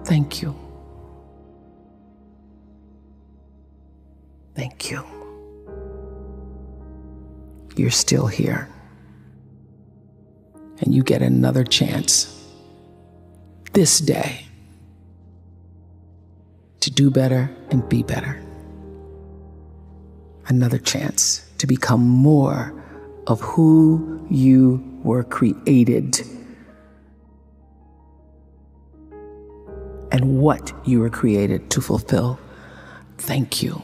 Thank you. Thank you. You're still here. And you get another chance this day to do better and be better. Another chance to become more of who you were created and what you were created to fulfill. Thank you.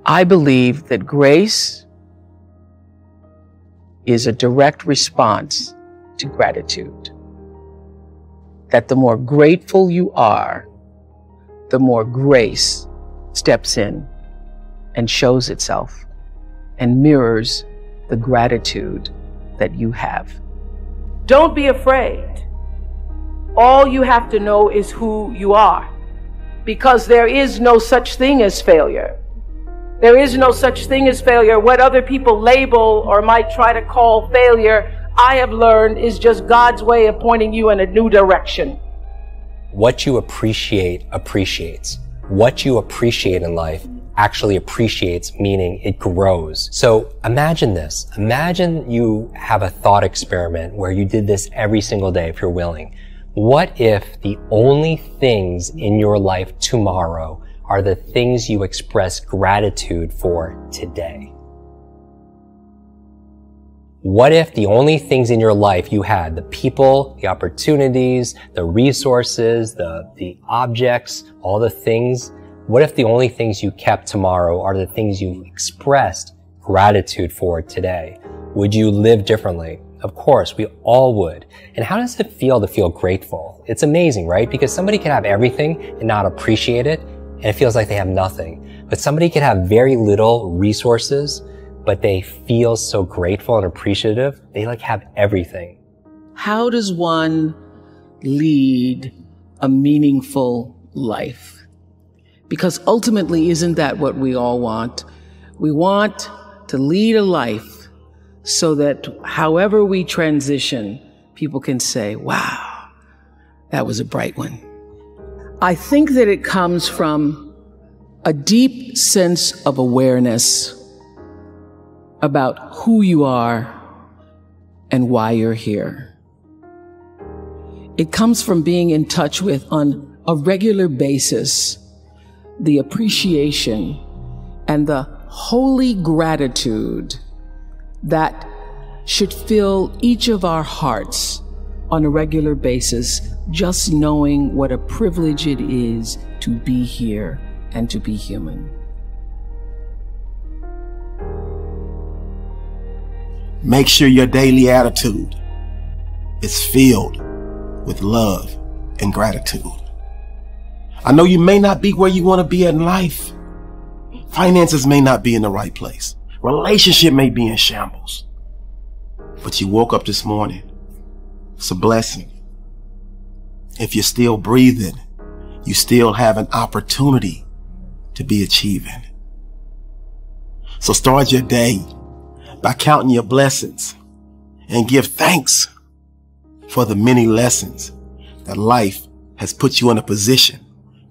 I believe that grace is a direct response to gratitude. That the more grateful you are, the more grace steps in and shows itself and mirrors the gratitude that you have. Don't be afraid. All you have to know is who you are, because there is no such thing as failure. There is no such thing as failure. What other people label or might try to call failure, I have learned, is just God's way of pointing you in a new direction. What you appreciate appreciates. What you appreciate in life actually appreciates, meaning it grows. So imagine this. Imagine you have a thought experiment where you did this every single day if you're willing. What if the only things in your life tomorrow are the things you express gratitude for today? What if the only things in your life you had, the people, the opportunities, the resources, the objects, all the things, what if the only things you kept tomorrow are the things you expressed gratitude for today? Would you live differently? Of course, we all would. And how does it feel to feel grateful? It's amazing, right? Because somebody can have everything and not appreciate it, and it feels like they have nothing. But somebody can have very little resources, but they feel so grateful and appreciative. They like have everything. How does one lead a meaningful life? Because ultimately, isn't that what we all want? We want to lead a life so that however we transition, people can say, wow, that was a bright one. I think that it comes from a deep sense of awareness about who you are and why you're here. It comes from being in touch with, on a regular basis, the appreciation and the holy gratitude that should fill each of our hearts on a regular basis, just knowing what a privilege it is to be here and to be human. Make sure your daily attitude is filled with love and gratitude. I know you may not be where you want to be in life. Finances may not be in the right place. Relationship may be in shambles. But you woke up this morning. It's a blessing. If you're still breathing, you still have an opportunity to be achieving. So start your day by counting your blessings and give thanks for the many lessons that life has put you in a position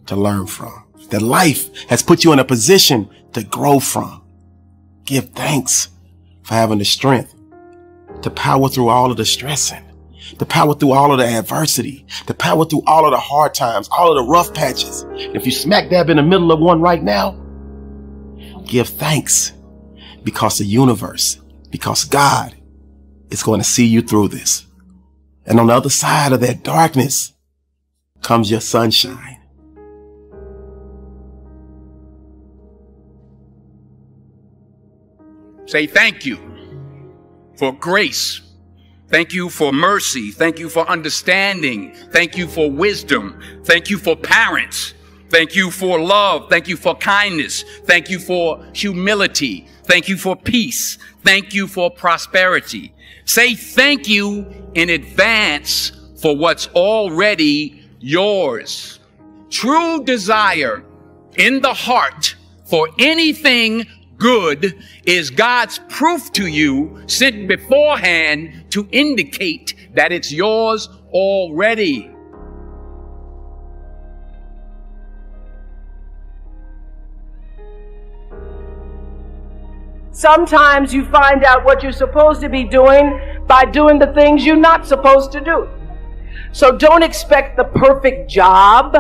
to learn from, that life has put you in a position to grow from. Give thanks for having the strength to power through all of the stressing, to power through all of the adversity, to power through all of the hard times, all of the rough patches. If you smack dab in the middle of one right now, give thanks, because the universe, because God is going to see you through this. And on the other side of that darkness comes your sunshine. Say thank you for grace. Thank you for mercy. Thank you for understanding. Thank you for wisdom. Thank you for parents. Thank you for love. Thank you for kindness. Thank you for humility. Thank you for peace. Thank you for prosperity. Say thank you in advance for what's already yours. True desire in the heart for anything good is God's proof to you sent beforehand to indicate that it's yours already. Sometimes you find out what you're supposed to be doing by doing the things you're not supposed to do. So don't expect the perfect job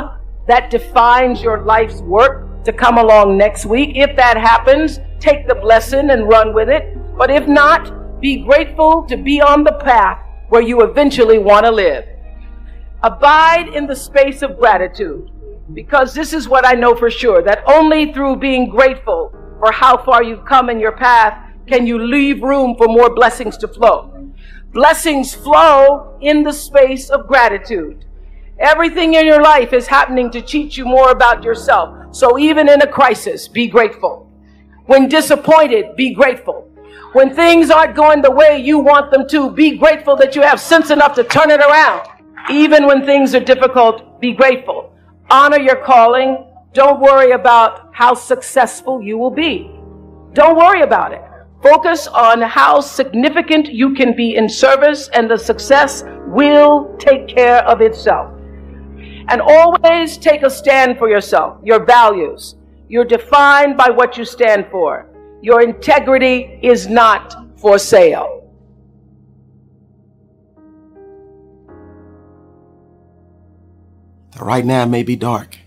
that defines your life's work to come along next week. If that happens, take the blessing and run with it. But if not, be grateful to be on the path where you eventually want to live. Abide in the space of gratitude, because this is what I know for sure, that only through being grateful for how far you've come in your path can you leave room for more blessings to flow. Blessings flow in the space of gratitude. Everything in your life is happening to teach you more about yourself. So even in a crisis, be grateful. When disappointed, be grateful. When things aren't going the way you want them to, be grateful that you have sense enough to turn it around. Even when things are difficult, be grateful. Honor your calling. Don't worry about how successful you will be. Don't worry about it. Focus on how significant you can be in service, and the success will take care of itself. And always take a stand for yourself, your values. You're defined by what you stand for. Your integrity is not for sale. Right now it may be dark,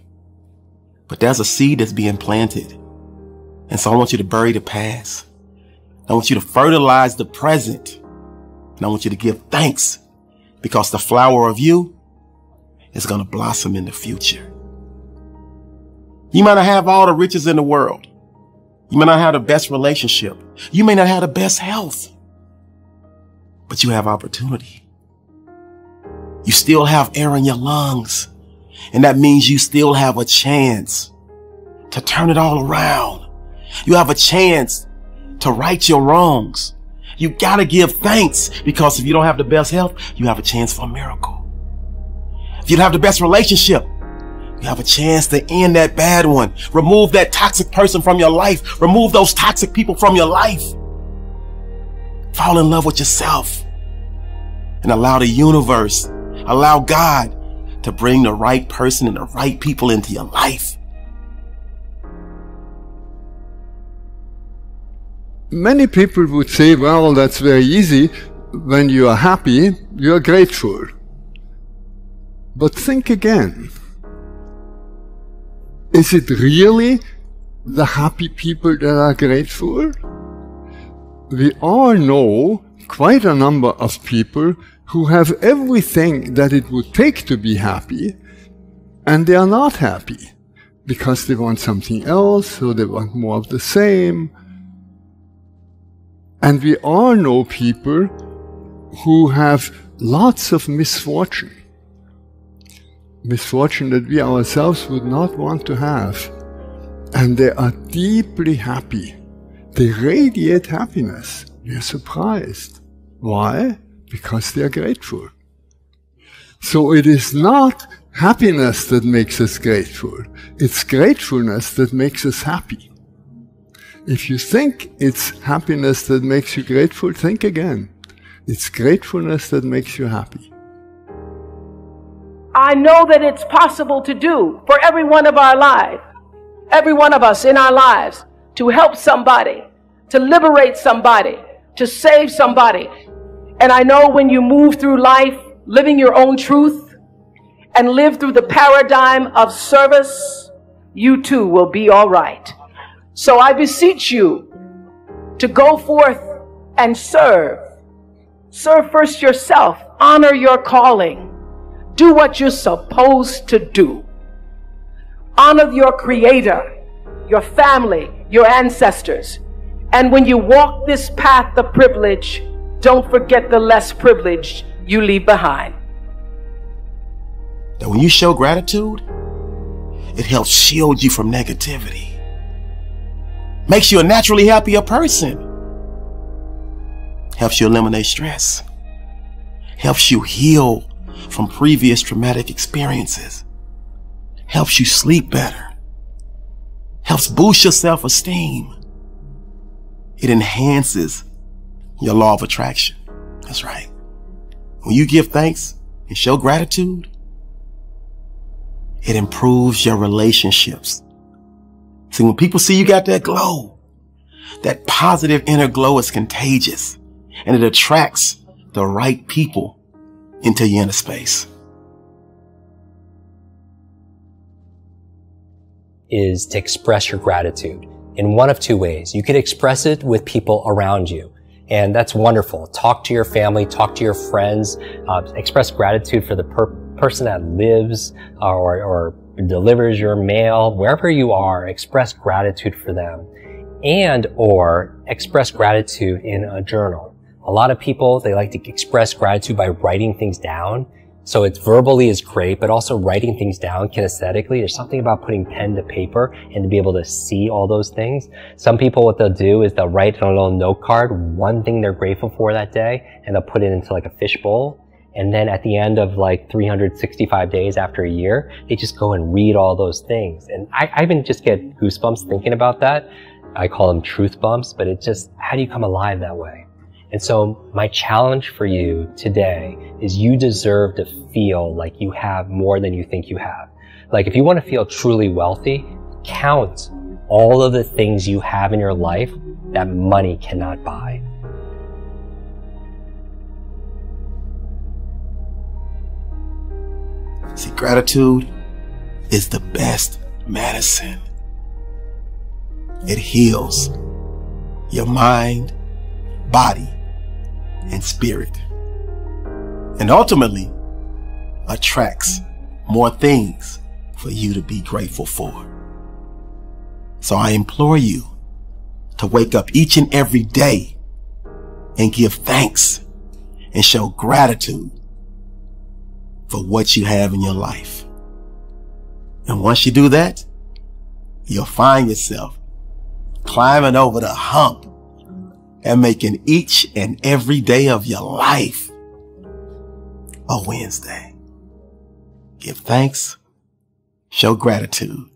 but there's a seed that's being planted. And so I want you to bury the past. I want you to fertilize the present. And I want you to give thanks, because the flower of you is going to blossom in the future. You might not have all the riches in the world. You may not have the best relationship. You may not have the best health, but you have opportunity. You still have air in your lungs. And that means you still have a chance to turn it all around. You have a chance to right your wrongs. You got to give thanks, because if you don't have the best health, you have a chance for a miracle. If you don't have the best relationship, you have a chance to end that bad one. Remove that toxic person from your life. Remove those toxic people from your life. Fall in love with yourself and allow the universe, allow God to bring the right person and the right people into your life. Many people would say, well, that's very easy. When you are happy, you are grateful. But think again. Is it really the happy people that are grateful? We all know quite a number of people who have everything that it would take to be happy, and they are not happy because they want something else, or they want more of the same. And we all know people who have lots of misfortune. Misfortune that we ourselves would not want to have. And they are deeply happy. They radiate happiness. We are surprised. Why? Because they are grateful. So it is not happiness that makes us grateful. It's gratefulness that makes us happy. If you think it's happiness that makes you grateful, think again. It's gratefulness that makes you happy. I know that it's possible to do for every one of our lives, every one of us in our lives, to help somebody, to liberate somebody, to save somebody. And I know when you move through life, living your own truth, and live through the paradigm of service, you too will be all right. So I beseech you to go forth and serve. Serve first yourself. Honor your calling. Do what you're supposed to do. Honor your Creator, your family, your ancestors. And when you walk this path of privilege, don't forget the less privileged you leave behind. That when you show gratitude, it helps shield you from negativity. Makes you a naturally happier person. Helps you eliminate stress. Helps you heal from previous traumatic experiences. Helps you sleep better. Helps boost your self-esteem. It enhances your law of attraction. That's right. When you give thanks and show gratitude, it improves your relationships. See, when people see you got that glow, That positive inner glow is contagious, and it attracts the right people into your inner space. Is to express your gratitude in one of two ways. You could express it with people around you, and that's wonderful. Talk to your family, talk to your friends, express gratitude for the person that lives or delivers your mail, wherever you are, express gratitude for them, and or express gratitude in a journal. A lot of people, they like to express gratitude by writing things down. So it's verbally is great, but also writing things down kinesthetically. There's something about putting pen to paper and to be able to see all those things. Some people, what they'll do is they'll write on a little note card one thing they're grateful for that day, and they'll put it into like a fishbowl. And then at the end of like 365 days after a year, they just go and read all those things. And I even just get goosebumps thinking about that. I call them truth bumps, but it's just, how do you come alive that way? And so my challenge for you today is you deserve to feel like you have more than you think you have. Like if you want to feel truly wealthy, count all of the things you have in your life that money cannot buy. See, gratitude is the best medicine. It heals your mind, body, and spirit, and ultimately attracts more things for you to be grateful for. So I implore you to wake up each and every day and give thanks and show gratitude for what you have in your life. And once you do that, you'll find yourself climbing over the hump and making each and every day of your life a Wednesday. Give thanks, show gratitude,